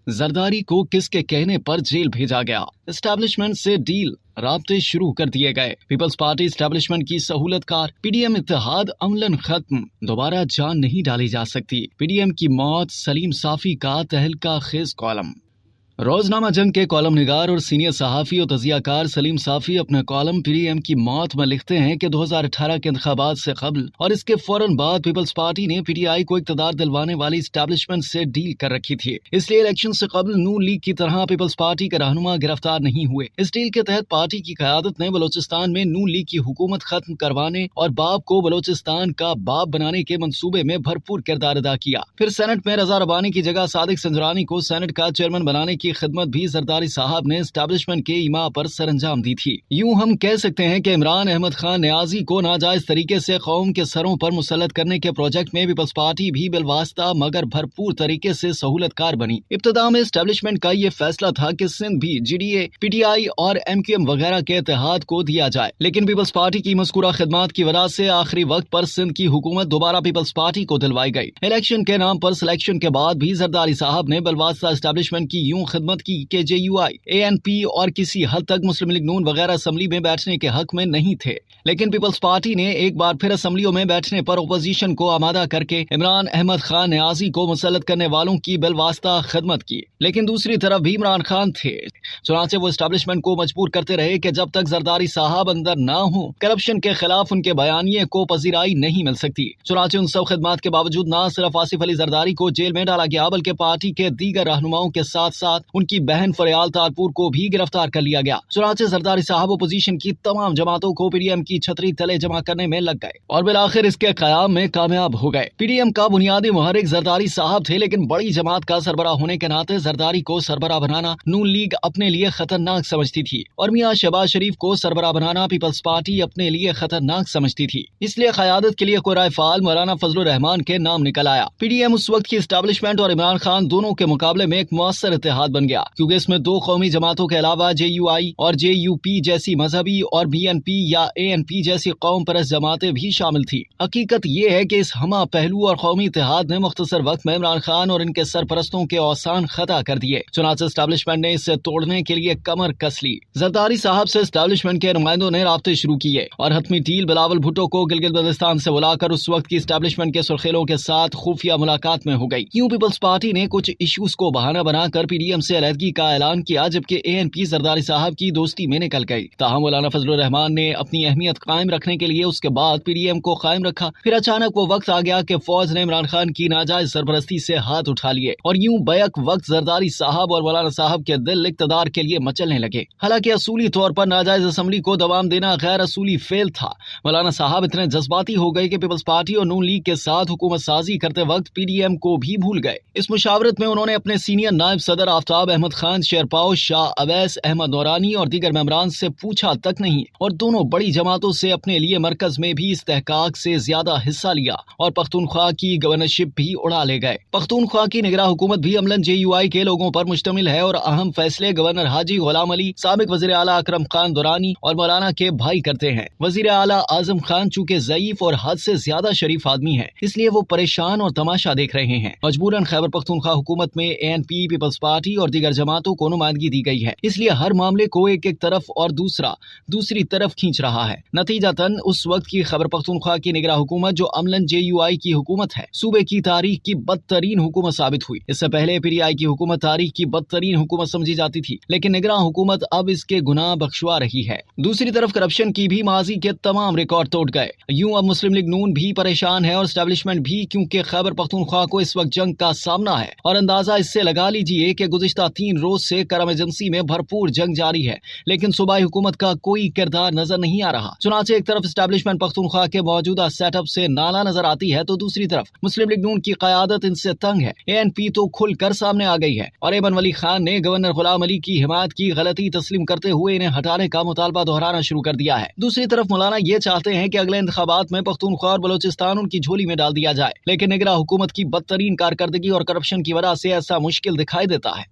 زرداری کو کس کے کہنے پر جیل بھیجا گیا؟ اسٹیبلشمنٹ سے ڈیل، رابطے شروع کر دیے گئے۔ پیپلز پارٹی اسٹیبلشمنٹ کی سہولت کار، پی ڈی ایم اتحاد عملاً ختم، دوبارہ جان نہیں ڈالی جا سکتی۔ پی ڈی ایم کی موت، سلیم صافی کا تہلکہ خیز کالم۔ روزنامہ جنگ کے کالم نگار اور سینئر صحافی و تجزیہ کار سلیم صافی اپنے کالم پی ڈی ایم کی موت میں لکھتے ہیں کہ 2018 کے انتخابات سے قبل اور اس کے فوراً بعد پیپلز پارٹی نے پی ٹی آئی کو اقتدار دلوانے والی اسٹیبلشمنٹ سے ڈیل کر رکھی تھی، اس لیے الیکشن سے قبل نون لیگ کی طرح پیپلز پارٹی کے رہنما گرفتار نہیں ہوئے۔ اس ڈیل کے تحت پارٹی کی قیادت نے بلوچستان میں نون لیگ کی حکومت ختم کروانے اور باب کو بلوچستان کا باب بنانے کے منصوبے میں بھرپور کردار ادا کیا۔ پھر سینٹ میں رضا ربانی کی جگہ صادق سنجرانی کو سینٹ کا چیئرمین بنانے کی خدمت بھی زرداری صاحب نے اسٹیبلشمنٹ کے ایما پر سر انجام دی تھی۔ یوں ہم کہہ سکتے ہیں کہ عمران احمد خان نیازی کو ناجائز طریقے سے قوم کے سروں پر مسلط کرنے کے پروجیکٹ میں پیپلز پارٹی بھی بالواسطہ مگر بھرپور طریقے سے سہولت کار بنی۔ ابتدا میں اسٹیبلشمنٹ کا یہ فیصلہ تھا کہ سندھ بھی G D A, P T I اور ایم کیو ایم وغیرہ کے اتحاد کو دیا جائے، لیکن پیپلز پارٹی کی مذکورہ خدمات کی وجہ سے آخری وقت پر سندھ کی حکومت دوبارہ پیپلز پارٹی کو دلوائی گئی۔ الیکشن کے نام پر سلیکشن کے بعد بھی زرداری صاحب نے بالواسطہ اسٹیبلشمنٹ کی یوں خدمت کی کہ جے you I, a N P اور کسی حد تک مسلم لیگ نون وغیرہ اسمبلی میں بیٹھنے کے حق میں نہیں تھے، لیکن پیپلز پارٹی نے ایک بار پھر اسمبلیوں میں بیٹھنے پر اپوزیشن کو آمادہ کر کے عمران احمد خان نیازی کو مسلط کرنے والوں کی بالواسطہ خدمت کی، لیکن دوسری طرف بھی عمران خان تھے، چنانچہ وہ اسٹیبلشمنٹ کو مجبور کرتے رہے کہ جب تک زرداری صاحب اندر نہ ہوں کرپشن کے خلاف ان کے بیانیے کو پذیرائی نہیں مل سکتی۔ چنانچہ ان سب خدمات کے باوجود نہ صرف آصف علی زرداری کو جیل میں ڈالا گیا بلکہ پارٹی کے دیگر رہنماؤں کے ساتھ ساتھ ان کی بہن فریال تالپور کو بھی گرفتار کر لیا گیا۔ چنانچہ زرداری صاحب اپوزیشن کی تمام جماعتوں کو پی ڈی ایم کی چھتری تلے جمع کرنے میں لگ گئے اور بالآخر اس کے قیام میں کامیاب ہو گئے۔ پی ڈی ایم کا بنیادی محرک زرداری صاحب تھے، لیکن بڑی جماعت کا سربراہ ہونے کے ناطے زرداری کو سربراہ بنانا نون لیگ اپنے لیے خطرناک سمجھتی تھی اور میاں شہباز شریف کو سربراہ بنانا پیپلز پارٹی اپنے لیے خطرناک سمجھتی تھی۔ اس لیے قیادت کے لیے کوئی رائے فعال مولانا فضل الرحمان کے نام نکل آیا۔ پی ڈی ایم اس وقت کی اسٹیبلشمنٹ اور عمران خان دونوں کے مقابلے میں ایک مؤثر اتحاد بن گیا، کیونکہ اس میں دو قومی جماعتوں کے علاوہ جے یو آئی اور جے یو پی جیسی مذہبی اور بی این پی یا اے این پی جیسی قوم پرست جماعتیں بھی شامل تھی۔ حقیقت یہ ہے کہ اس ہمہ پہلو اور قومی اتحاد نے مختصر وقت میں عمران خان اور ان کے سرپرستوں کے اوسان خطا کر دیے۔ چنانچہ اسٹیبلشمنٹ نے اسے توڑنے کے لیے کمر کس لی۔ زرداری صاحب سے اسٹیبلشمنٹ کے نمائندوں نے رابطے شروع کیے اور حتمی ڈیل بلاول بھٹو کو گلگت بلتستان سے بلا کر اس وقت کی اسٹیبلشمنٹ کے سرخیلوں کے ساتھ خفیہ ملاقات میں ہو گئی۔ یوں پیپلز پارٹی نے کچھ ایشوز کو بہانہ بنا کر پی ڈی ایم سے علیحدگی کا اعلان کیا، جبکہ اے این پی زرداری صاحب کی دوستی میں نکل گئی۔ تاہم مولانا فضل الرحمان نے اپنی اہمیت قائم رکھنے کے لیے اس کے بعد پی ڈی ایم کو قائم رکھا۔ پھر اچانک وہ وقت آ گیا کہ فوج نے عمران خان کی ناجائز سرپرستی سے ہاتھ اٹھا لیے اور یوں بیک وقت زرداری صاحب اور مولانا صاحب کے دل اقتدار کے لیے مچلنے لگے۔ حالانکہ اصولی طور پر ناجائز اسمبلی کو دوام دینا غیر اصولی فعل تھا، مولانا صاحب اتنے جذباتی ہو گئے کہ پیپلز پارٹی اور نون لیگ کے ساتھ حکومت سازی کرتے وقت پی ڈی ایم کو بھی بھول گئے۔ اس مشاورت میں انہوں نے اپنے سینئر نائب صدر آفتاب احمد خان شیرپاؤ، شاہ اویس احمد نورانی اور دیگر ممبران سے پوچھا تک نہیں اور دونوں بڑی جماعتوں سے اپنے لیے مرکز میں بھی استحقاق سے زیادہ حصہ لیا اور پختونخوا کی گورنرشپ بھی اڑا لے گئے۔ پختونخوا کی نگراں حکومت بھی عملاً جے یو آئی کے لوگوں پر مشتمل ہے اور اہم فیصلے گورنر حاجی غلام علی، سابق وزیر اعلیٰ اکرم خان دورانی اور مولانا کے بھائی کرتے ہیں۔ وزیر اعلیٰ اعظم خان چونکہ ضعیف اور حد سے زیادہ شریف آدمی ہیں، اس لیے وہ پریشان اور تماشا دیکھ رہے ہیں۔ مجبوراً خیبر پختونخوا حکومت میں اے این پی، پیپلز پارٹی اور دیگر جماعتوں کو نمائندگی دی گئی ہے، اس لیے ہر معاملے کو ایک طرف اور دوسری طرف کھینچ رہا ہے۔ نتیجتاً اس وقت کی خیبر پختونخوا کی نگراں حکومت جو عملاً جے یو آئی کی حکومت ہے، صوبے کی تاریخ کی بدترین حکومت ثابت ہوئی۔ اس سے پہلے پی ڈی آئی کی حکومت تاریخ کی بدترین حکومت سمجھی جاتی تھی، لیکن نگراں حکومت اب اس کے گناہ بخشوا رہی ہے۔ دوسری طرف کرپشن کی بھی ماضی کے تمام ریکارڈ توڑ گئے۔ یوں اب مسلم لیگ نون بھی پریشان ہے اور اسٹیبلشمنٹ بھی، کیونکہ خیبر پختونخوا کو اس وقت جنگ کا سامنا ہے اور اندازہ اس سے لگا لیجئے کہ گزشتہ 3 روز سے کرم ایجنسی میں بھرپور جنگ جاری ہے، لیکن صوبائی حکومت کا کوئی کردار نظر نہیں آ رہا۔ چنانچہ ایک طرف اسٹیبلشمنٹ پختونخوا کے موجودہ سیٹ اپ سے نالا نظر آتی ہے تو دوسری طرف مسلم لیگ نون کی قیادت ان سے تنگ ہے۔ اے این پی تو کھل کر سامنے آ گئی ہے اور ایمن ولی خان نے گورنر غلام علی کی حمایت کی غلطی تسلیم کرتے ہوئے انہیں ہٹانے کا مطالبہ دہرانا شروع کر دیا ہے۔ دوسری طرف مولانا یہ چاہتے ہیں کہ اگلے انتخابات میں پختونخوا اور بلوچستان ان کی جھولی میں ڈال دیا جائے، لیکن نگراں حکومت کی بدترین کارکردگی اور کرپشن کی وجہ سے ایسا مشکل دکھائی دیتا ہے۔